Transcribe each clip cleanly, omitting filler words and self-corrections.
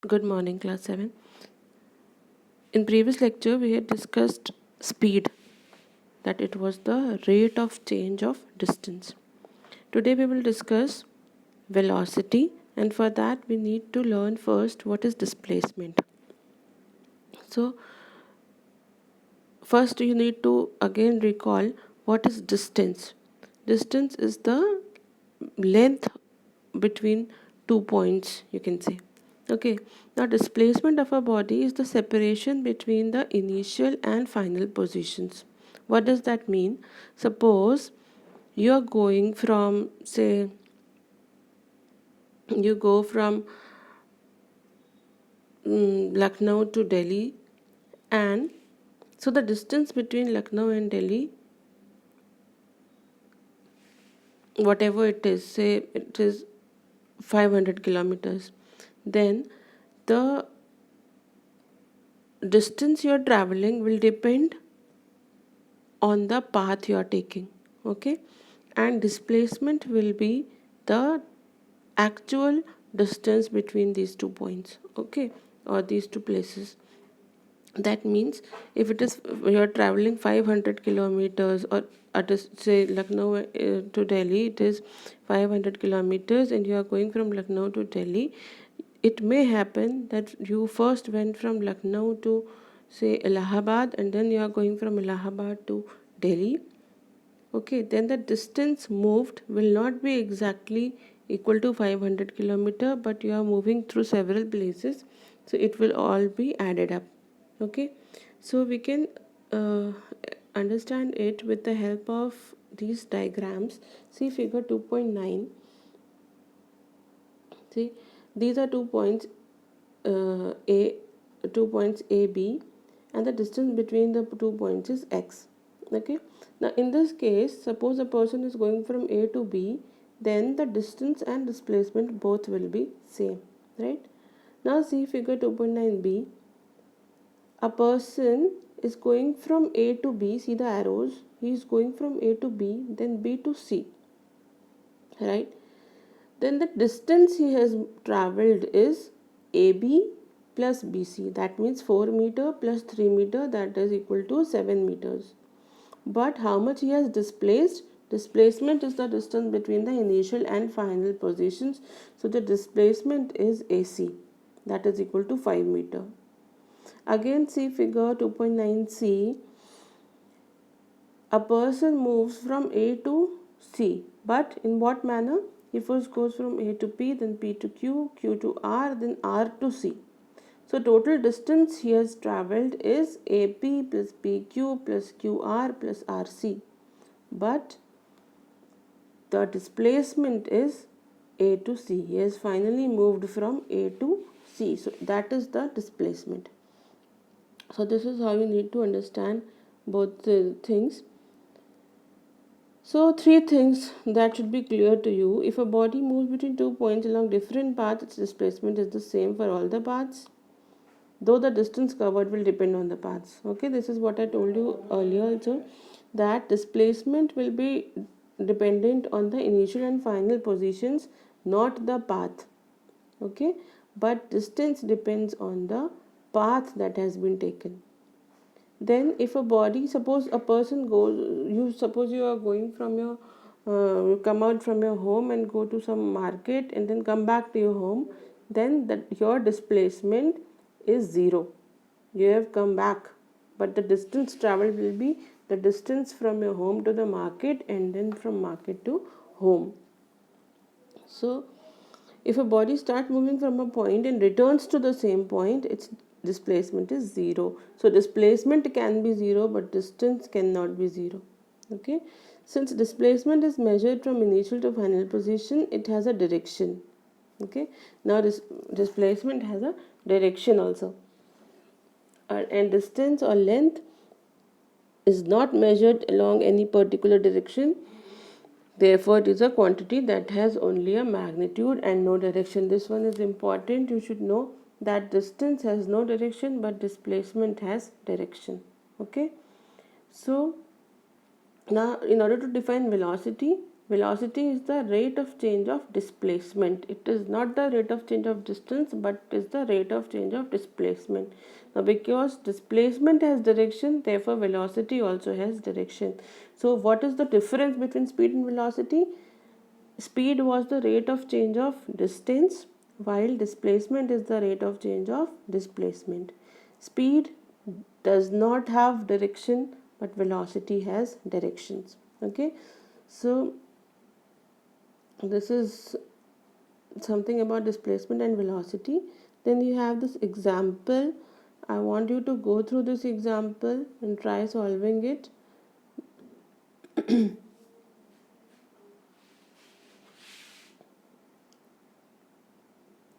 Good morning, class 7. In previous lecture, we had discussed speed, that it was the rate of change of distance. Today, we will discuss velocity, and for that, we need to learn first what is displacement. So, first, you need to again recall what is distance. Distance is the length between 2 points, you can say. Okay, now displacement of a body is the separation between the initial and final positions. What does that mean? Suppose you are going from, say, you go from Lucknow to Delhi, and so the distance between Lucknow and Delhi, whatever it is, say it is 500 kilometers, then the distance you are traveling will depend on the path you are taking. Okay, and displacement will be the actual distance between these 2 points. Okay, or these two places. That means if it is you are traveling 500 kilometers, or at say Lucknow to Delhi, it is 500 kilometers, and you are going from Lucknow to Delhi. It may happen that you first went from Lucknow to, say, Allahabad, and then you are going from Allahabad to Delhi. Okay, then the distance moved will not be exactly equal to 500 kilometer, but you are moving through several places, so it will all be added up. Okay, so we can uh, understand it with the help of these diagrams. See figure 2.9. See, these are 2 points, a 2 points a b, and the distance between the 2 points is x. Okay, now in this case, suppose a person is going from a to b, then the distance and displacement both will be same, right? Now see figure 2.9b. A person is going from a to b, see the arrows, he is going from a to b, then b to c, right? Then the distance he has traveled is AB plus BC. That means 4 meter plus 3 meter, that is equal to 7 meters. But how much he has displaced? Displacement is the distance between the initial and final positions. So the displacement is AC, that is equal to 5 meter. Again see figure 2.9c. A person moves from A to C, but in what manner? He first goes from A to P, then P to Q, Q to R, then R to C. So total distance he has travelled is AP plus PQ plus QR plus RC. But the displacement is A to C. He has finally moved from A to C. So that is the displacement. So this is how you need to understand both the things. So, three things that should be clear to you. If a body moves between 2 points along different paths, its displacement is the same for all the paths, though the distance covered will depend on the paths. Okay, this is what I told you earlier also, that displacement will be dependent on the initial and final positions, not the path. Okay, but distance depends on the path that has been taken. Then if a body, suppose a person goes, you suppose you are going from your you come out from your home and go to some market and then come back to your home, then that your displacement is 0. You have come back, but the distance traveled will be the distance from your home to the market and then from market to home. So if a body starts moving from a point and returns to the same point, its displacement is 0. So displacement can be 0, but distance cannot be 0. Okay, since displacement is measured from initial to final position, it has a direction. Okay, now this displacement has a direction also, and distance or length is not measured along any particular direction. Therefore, it is a quantity that has only a magnitude and no direction. This one is important. You should know that distance has no direction, but displacement has direction. Okay. So, now in order to define velocity, Velocity is the rate of change of displacement. It is not the rate of change of distance, but it is the rate of change of displacement. Now, because displacement has direction, therefore velocity also has direction. So, what is the difference between speed and velocity? Speed was the rate of change of distance, while displacement is the rate of change of displacement. Speed does not have direction, but velocity has directions. Okay, so this is something about displacement and velocity. Then you have this example. I want you to go through this example and try solving it.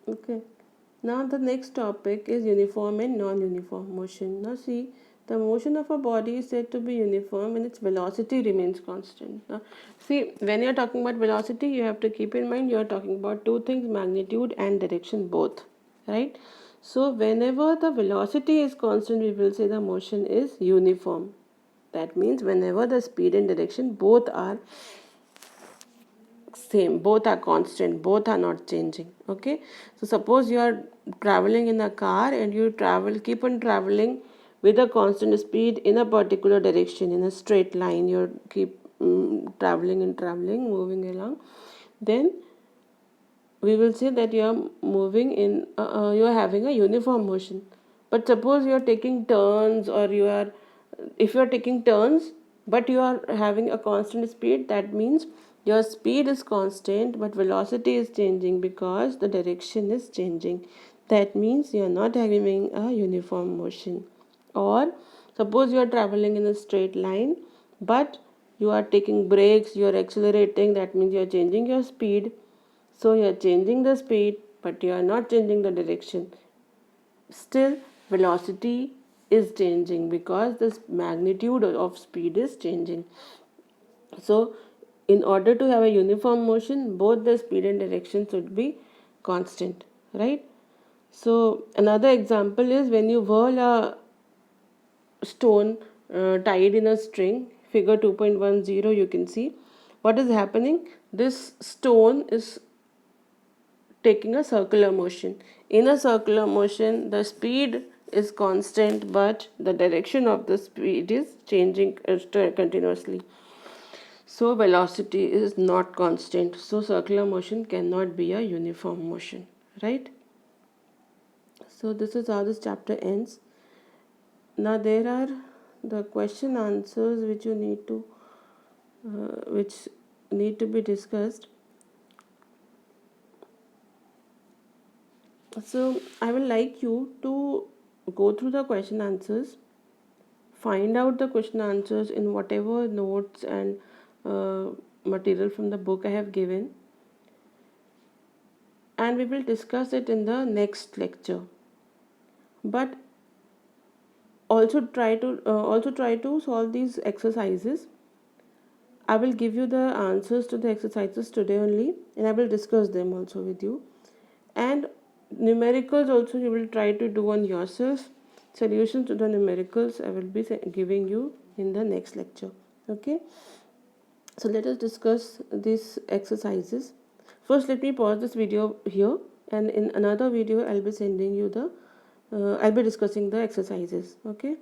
Okay, now the next topic is uniform and non-uniform motion. Now see, the motion of a body is said to be uniform when its velocity remains constant. Now see, when you are talking about velocity, you have to keep in mind you are talking about two things, magnitude and direction both, right? So whenever the velocity is constant, we will say the motion is uniform. That means whenever the speed and direction both are same, both are constant, both are not changing. Okay, so suppose you are traveling in a car and you keep on traveling with a constant speed in a particular direction, in a straight line, you keep traveling and traveling, moving along, then we will say that you are moving in you are having a uniform motion. But suppose you are taking turns, or if you are taking turns but you are having a constant speed, that means your speed is constant but velocity is changing because the direction is changing. That means you are not having a uniform motion. Or suppose you are traveling in a straight line but you are taking breaks, you are accelerating, that means you are changing your speed. So you are changing the speed, but you are not changing the direction. Still, velocity is changing because the magnitude of speed is changing. So, in order to have a uniform motion, both the speed and direction should be constant, right? So, another example is when you whirl a stone tied in a string, figure 2.10, you can see what is happening. This stone is taking a circular motion. In a circular motion, the speed is constant, but the direction of the speed is changing continuously. So, velocity is not constant. So, circular motion cannot be a uniform motion, right? So, this is how this chapter ends. Now, there are the question answers which need to be discussed. So, I will like you to go through the question answers, find out the question answers in whatever notes and material from the book I have given, and we will discuss it in the next lecture. But also try to solve these exercises. I will give you the answers to the exercises today only, and I will discuss them also with you. And numericals also you will try to do on yourself. Solutions to the numericals I will be giving you in the next lecture. Okay, so let us discuss these exercises. First, let me pause this video here, and in another video I'll be sending you the I'll be discussing the exercises. Okay.